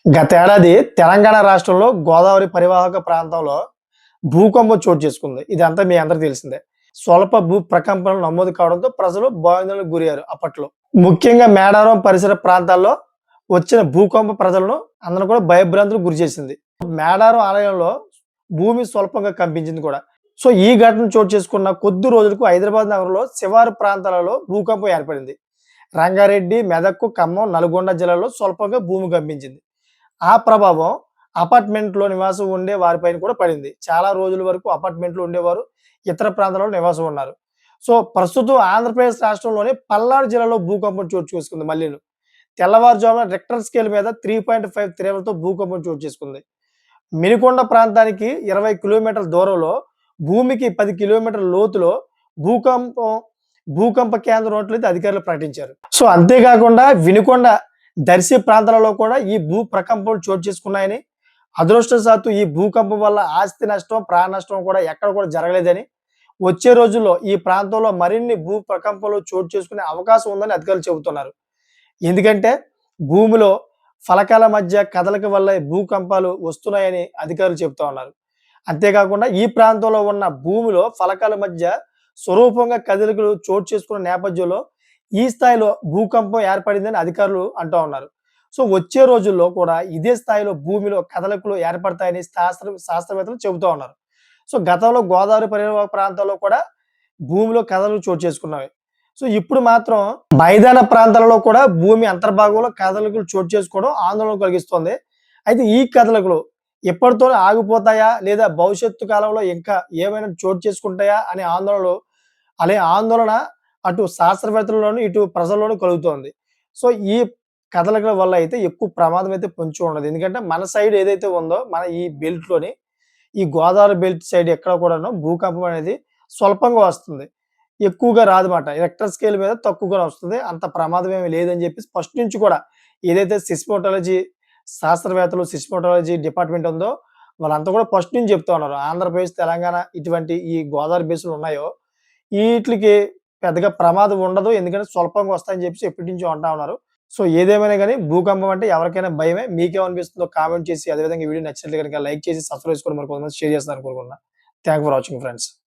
గతేడాది తెలంగాణ రాష్ట్రంలో గోదావరి పరివాహక ప్రాంతంలో భూకంపం చోటు చేసుకుంది. ఇదంతా మీ అందరికీ తెలిసిందే. స్వల్ప భూ ప్రకంపనలు నమోదు కావడంతో ప్రజలు భయాందోళనకు గురయ్యారు అప్పట్లో. ముఖ్యంగా మేడారం పరిసర ప్రాంతాల్లో వచ్చిన భూకంప ప్రజలను అందరూ కూడా భయభ్రాంతులకు గురిచేసింది. మేడారం ఆలయంలో భూమి స్వల్పంగా కంపించింది కూడా. సో ఈ ఘటన చోటు చేసుకున్న కొద్ది రోజులకు హైదరాబాద్ నగరంలో శివారు ప్రాంతాలలో భూకంపం ఏర్పడింది. రంగారెడ్డి, మెదక్, ఖమ్మం, నల్గొండ జిల్లాలో స్వల్పంగా భూమి కంపించింది. ఆ ప్రభావం అపార్ట్మెంట్‌లో నివాసం ఉండే వారిపైన కూడా పడింది. చాలా రోజుల వరకు అపార్ట్మెంట్‌లో ఉండేవారు ఇతర ప్రాంతాల్లో నివాసం ఉన్నారు. సో, ప్రస్తుతం ఆంధ్రప్రదేశ్ రాష్ట్రంలోని పల్నాడు జిల్లాలో భూకంపం చోటు చేసుకుంది మళ్ళీను. తెల్లవారుజామున రిక్టర్ స్కేల్ మీద 3.5 తీవ్రతతో భూకంపం చోటు చేసుకుంది. మినికొండ ప్రాంతానికి 20 కిలోమీటర్ల దూరంలో, భూమికి 10 కిలోమీటర్ల లోతులో భూకంపం భూకంప కేంద్రం ఉన్నట్లయితే అధికారులు ప్రకటించారు. సో, అంతేకాకుండా వినుకొండ, దర్శి ప్రాంతాలలో కూడా ఈ భూ ప్రకంపనలు చోటు చేసుకున్నాయని, అదృష్టవశాత్తు ఈ భూకంపం వల్ల ఆస్తి నష్టం, ప్రాణ నష్టం కూడా ఎక్కడ కూడా జరగలేదని, వచ్చే రోజుల్లో ఈ ప్రాంతంలో మరిన్ని భూ ప్రకంపనలు చోటు చేసుకునే అవకాశం ఉందని అధికారులు చెబుతున్నారు. ఎందుకంటే భూమిలో ఫలకాల మధ్య కదలిక వల్ల భూకంపాలు వస్తున్నాయని అధికారులు చెబుతా ఉన్నారు. అంతేకాకుండా ఈ ప్రాంతంలో ఉన్న భూమిలో ఫలకాల మధ్య స్వరూపంగా కదలికలు చోటు చేసుకున్న నేపథ్యంలో ఈ స్థాయిలో భూకంపం ఏర్పడిందని అధికారులు అంటూ ఉన్నారు. సో వచ్చే రోజుల్లో కూడా ఇదే స్థాయిలో భూమిలో కదలికలు ఏర్పడతాయని శాస్త్రవేత్తలు చెబుతూ ఉన్నారు. సో గతంలో గోదావరి పరివాహక ప్రాంతాల్లో కూడా భూమిలో కదలికలు చోటు చేసుకున్నవి. సో ఇప్పుడు మాత్రం మైదాన ప్రాంతాలలో కూడా భూమి అంతర్భాగంలో కదలికలు చోటు చేసుకోవడం ఆందోళన కలిగిస్తోంది. అయితే ఈ కదలికలు ఎప్పటితోనే ఆగిపోతాయా? లేదా భవిష్యత్తు కాలంలో ఇంకా ఏమైనా చోటు చేసుకుంటాయా? అనే ఆందోళన అటు శాస్త్రవేత్తల్లోను, ఇటు ప్రజల్లోను కలుగుతోంది. సో ఈ కదలికల వల్ల అయితే ఎక్కువ ప్రమాదం అయితే పొంచి ఉండదు. ఎందుకంటే మన సైడ్ ఏదైతే ఉందో మన ఈ బెల్ట్‌లోని ఈ గోదావరి బెల్ట్ సైడ్ ఎక్కడ కూడాను భూకంపం అనేది స్వల్పంగా వస్తుంది. ఎక్కువగా రాదన్నమాట. రిక్టర్ స్కేల్ మీద తక్కువగానే వస్తుంది. అంత ప్రమాదం ఏమి లేదని చెప్పేసి ఫస్ట్ నుంచి కూడా ఏదైతే సిస్మోటాలజీ శాస్త్రవేత్తలు, సిస్మోటాలజీ డిపార్ట్‌మెంట్ ఉందో వాళ్ళంతా కూడా ఫస్ట్ నుంచి చెప్తా ఉన్నారు. ఆంధ్రప్రదేశ్, తెలంగాణ ఇటువంటి ఈ గోదావరి బేస్‌లు ఉన్నాయో ఈట్లికి పెద్దగా ప్రమాదం ఉండదు. ఎందుకంటే స్వల్పంగా వస్తాయని చెప్పేసి ఎప్పటినుంచో అంటా ఉన్నారు. సో ఏదేమైనా గాని భూకంపం అంటే ఎవరికైనా భయమే. మీకేమనిపిస్తుందో కామెంట్ చేసి అదేవిధంగా ఈ వీడియో నచ్చినట్లయితే గనుక లైక్ చేసి సబ్స్క్రైబ్ చేసుకోవడం మరి కొంతమంది షేర్ చేస్తారని కోరుకుంటున్నా. Thank for watching friends.